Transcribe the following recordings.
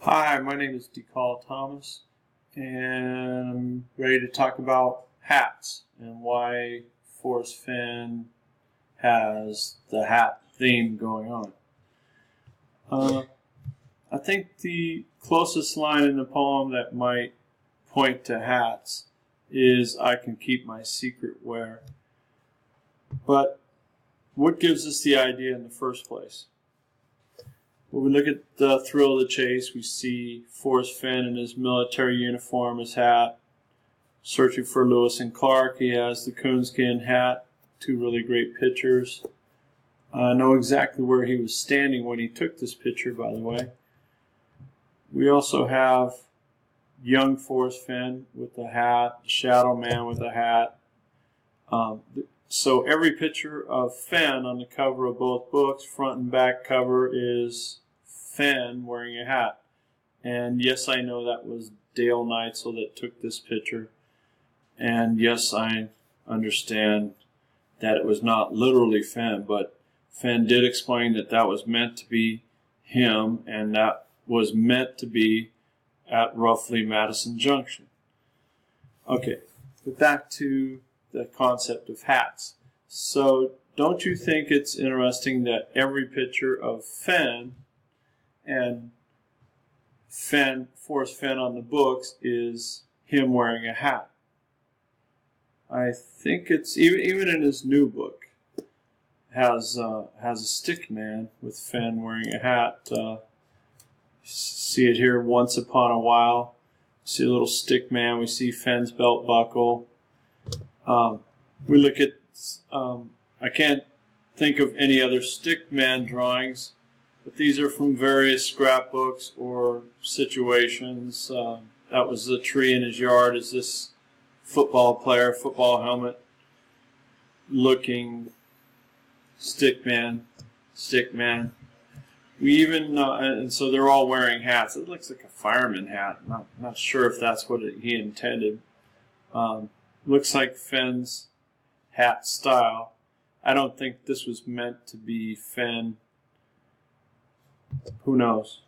Hi, my name is DeCall Thomas, and I'm ready to talk about hats and why Forrest Fenn has the hat theme going on. I think the closest line in the poem that might point to hats is "I can keep my secret where." But what gives us the idea in the first place? When we look at the Thrill of the Chase, we see Forrest Fenn in his military uniform, his hat, searching for Lewis and Clark. He has the coonskin hat, two really great pictures. I know exactly where he was standing when he took this picture, by the way. We also have young Forrest Fenn with the hat, the Shadow Man with the hat. So every picture of Fenn on the cover of both books, front and back cover, is Fenn wearing a hat. And yes, I know that was Dale Neitzel that took this picture. And yes, I understand that it was not literally Fenn, but Fenn did explain that that was meant to be him, and that was meant to be at roughly Madison Junction. Okay, but back to the concept of hats. So don't you think it's interesting that every picture of Fenn and Forrest Fenn on the books is him wearing a hat? I think it's even in his new book has a stick man with Fenn wearing a hat. See it here, Once Upon a While. See a little stick man. We see Fenn's belt buckle. We look at, I can't think of any other stick man drawings, but these are from various scrapbooks or situations. That was the tree in his yard. Is this football player, football helmet, looking stick man. We even, and so they're all wearing hats. It looks like a fireman hat. Not sure if that's what he intended. Looks like Fenn's hat style. I don't think this was meant to be Fenn. Who knows?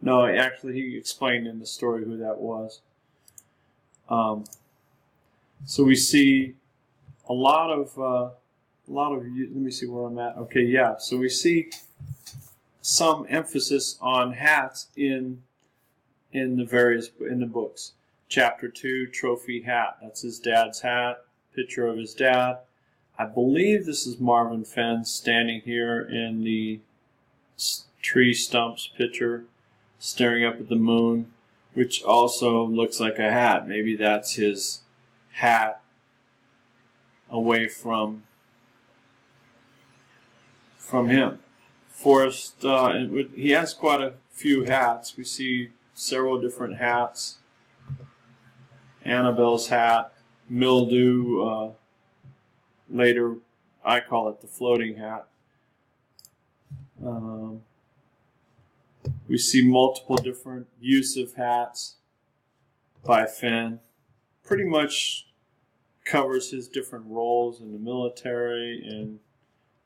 No, actually, he explained in the story who that was. So we see a lot of. Let me see where I'm at. Okay, yeah. So we see some emphasis on hats in the books. Chapter 2, Trophy Hat. That's his dad's hat. Picture of his dad. I believe this is Marvin Fenn standing here in the tree stumps picture, staring up at the moon, which also looks like a hat. Maybe that's his hat away from him. Forrest, he has quite a few hats. We see several different hats. Annabelle's hat, mildew, later I call it the floating hat. We see multiple different use of hats by Fenn. Pretty much covers his different roles in the military and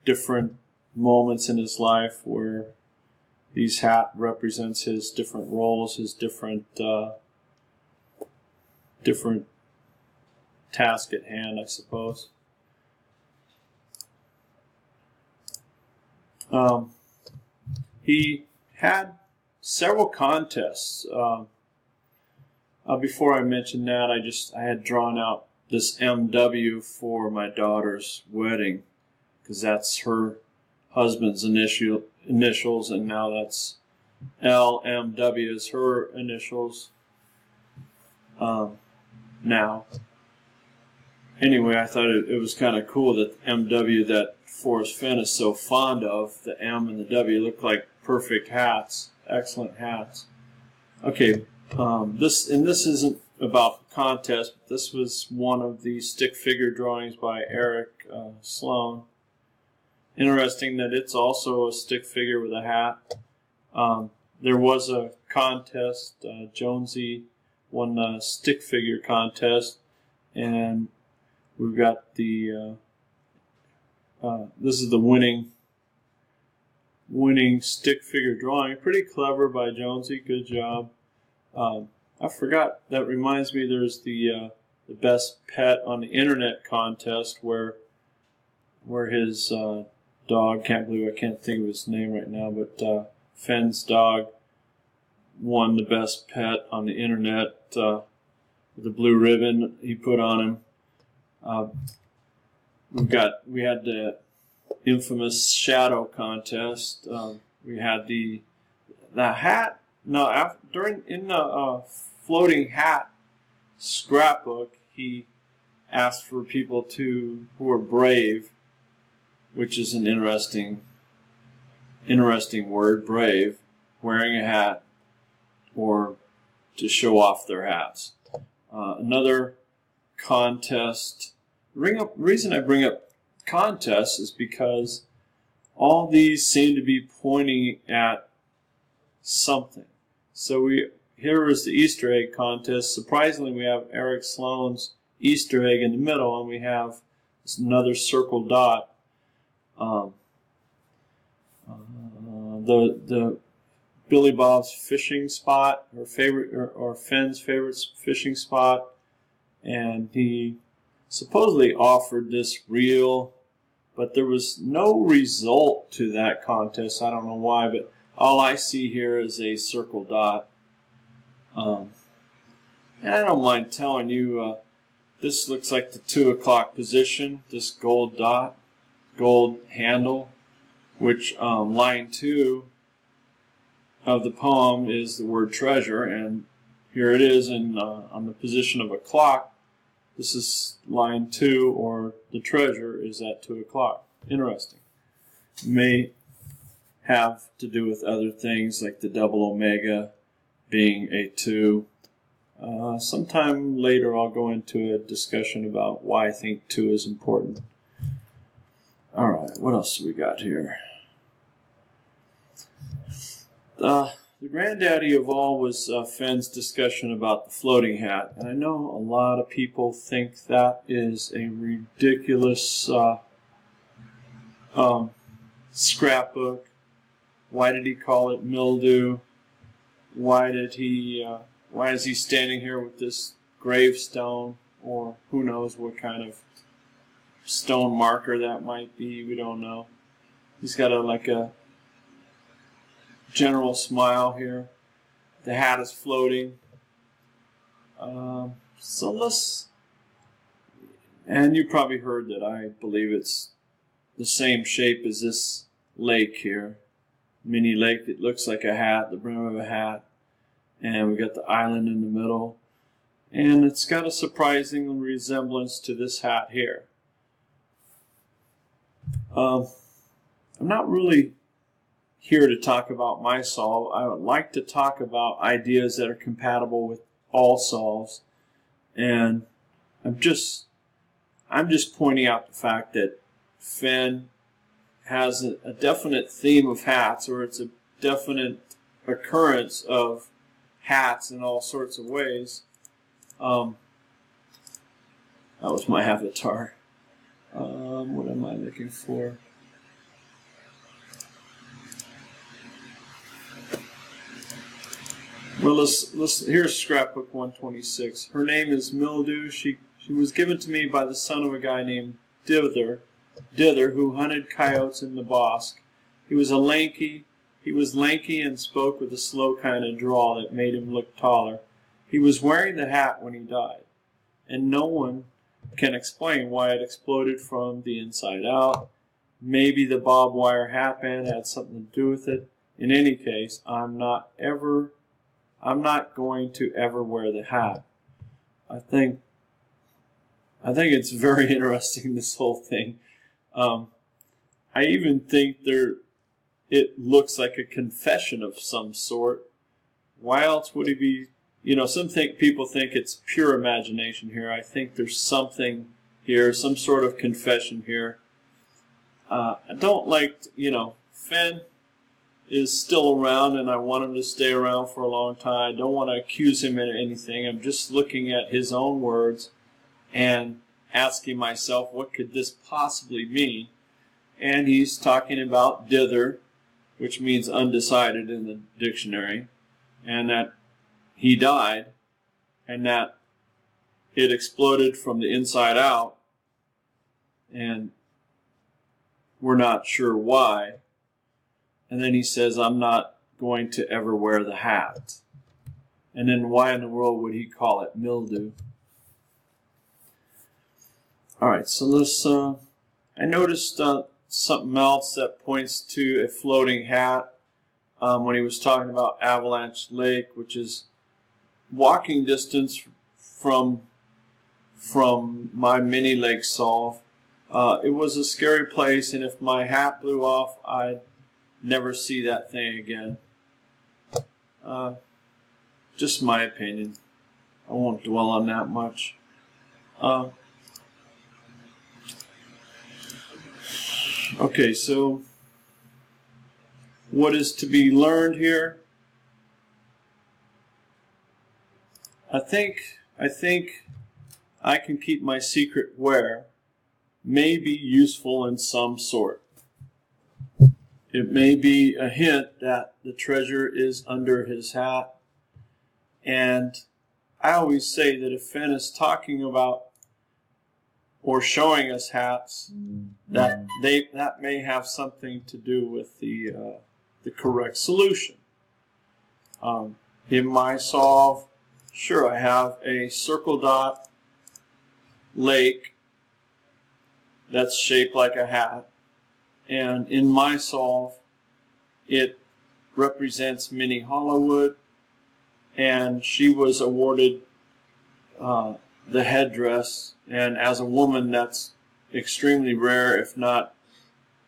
different moments in his life where these hat represents his different roles, his different task at hand, I suppose. He had several contests. Before I mentioned that, I had drawn out this MW for my daughter's wedding, because that's her husband's initials, and now that's LMW is her initials. Now, anyway, I thought it was kind of cool that MW that Forrest Fenn is so fond of, the M and the W, look like perfect hats, excellent hats. Okay, this isn't about the contest, but this was one of the stick figure drawings by Eric Sloan. Interesting that it's also a stick figure with a hat. There was a contest, Jonesy won the stick figure contest, and we've got the this is the winning winning stick figure drawing. Pretty clever by Jonesy. Good job. I forgot. That reminds me. There's the best pet on the internet contest where his dog. Can't believe I can't think of his name right now. But Fenn's dog won the best pet on the internet. The blue ribbon he put on him. We had the infamous shadow contest. We had the hat. No, in the floating hat scrapbook, he asked for people who were brave, which is an interesting word, brave, wearing a hat or to show off their hats. Another contest. Reason I bring up contests is because all these seem to be pointing at something. So here is the Easter egg contest. Surprisingly, we have Eric Sloan's Easter egg in the middle, and we have another circle dot. The Billy Bob's fishing spot, or Fenn's favorite fishing spot, and he supposedly offered this reel, but there was no result to that contest. I don't know why, but all I see here is a circle dot. And I don't mind telling you, this looks like the 2 o'clock position, this gold dot, gold handle, which line 2 of the poem is the word treasure, and here it is on the position of a clock. This is line 2, or the treasure is at 2 o'clock. Interesting. May have to do with other things like the double omega being a 2. Sometime later I'll go into a discussion about why I think 2 is important. Alright, what else do we got here? The granddaddy of all was Fenn's discussion about the floating hat. And I know a lot of people think that is a ridiculous scrapbook. Why did he call it mildew? Why is he standing here with this gravestone, or who knows what kind of stone marker that might be? We don't know. He's got like a general smile here. The hat is floating. So let's, and you probably heard that I believe it's the same shape as this lake here. Mini lake that looks like a hat, the brim of a hat. And we got the island in the middle. And it's got a surprising resemblance to this hat here. I'm not really here to talk about my solve. I would like to talk about ideas that are compatible with all solves. And I'm just pointing out the fact that Fenn has a definite theme of hats, or it's a definite occurrence of hats in all sorts of ways. That was my avatar. What am I looking for? Well, here's scrapbook 126. Her name is Mildew. She was given to me by the son of a guy named Dither, who hunted coyotes in the bosque. He was lanky and spoke with a slow kind of drawl that made him look taller. He was wearing the hat when he died, and no one can explain why it exploded from the inside out. Maybe the barbed wire hat band had something to do with it. In any case, I'm not going to ever wear the hat. I think it's very interesting, this whole thing. I even think it looks like a confession of some sort. Why else would he be? People think it's pure imagination here. I think there's something here, some sort of confession here. I don't like, Fenn is still around, and I want him to stay around for a long time. I don't want to accuse him of anything. I'm just looking at his own words and asking myself, what could this possibly mean? And he's talking about Dither, which means undecided in the dictionary, and that he died, and that it exploded from the inside out, and we're not sure why. And then he says, I'm not going to ever wear the hat. And then why in the world would he call it mildew? All right, so let's, I noticed something else that points to a floating hat when he was talking about Avalanche Lake, which is walking distance from my mini lake solve. It was a scary place, and if my hat blew off, I'd never see that thing again. Just my opinion. I won't dwell on that much. Okay, so what is to be learned here? I think I can keep my secret where may be useful in some sort. It may be a hint that the treasure is under his hat. And I always say that if Fenn is talking about or showing us hats, that may have something to do with the correct solution. In my solve, sure, I have a circle dot lake that's shaped like a hat, and in my solve, it represents Minnie Hollywood, and she was awarded the headdress, and as a woman, that's extremely rare, if not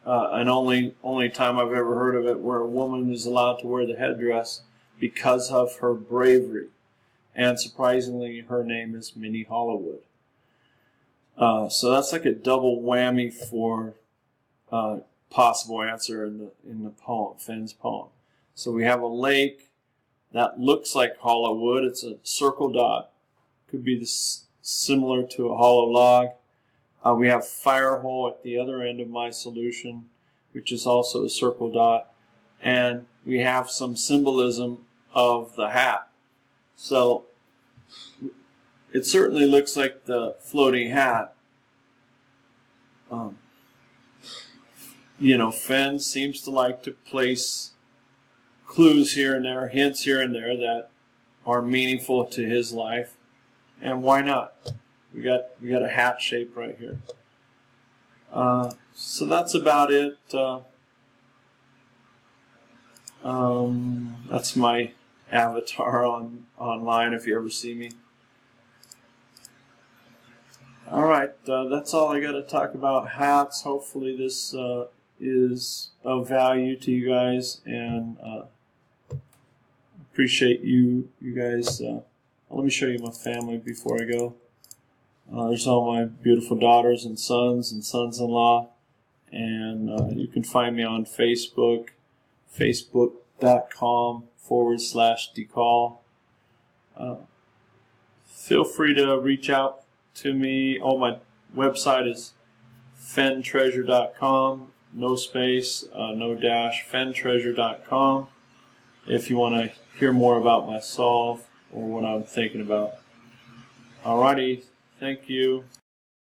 an only time I've ever heard of it where a woman is allowed to wear the headdress because of her bravery. And surprisingly, her name is Minnie Hollywood. So that's like a double whammy for possible answer in the poem, Fenn's poem. So we have a lake that looks like hollow wood. It's a circle dot. Could be similar to a hollow log. We have fire hole at the other end of my solution, which is also a circle dot. And we have some symbolism of the hat. So it certainly looks like the floating hat. You know, Fenn seems to like to place clues here and there, hints here and there that are meaningful to his life. And why not? We got a hat shape right here. So that's about it. That's my avatar online if you ever see me. Alright, that's all I got to talk about hats. Hopefully this is of value to you guys, and appreciate you guys. Let me show you my family before I go. There's all my beautiful daughters and sons-in-law, and you can find me on Facebook, facebook.com/decall. Feel free to reach out to me. Oh, my website is fenntreasure.com, no space, no dash, fenntreasure.com, if you want to hear more about my solve or what I'm thinking about. Alrighty, thank you.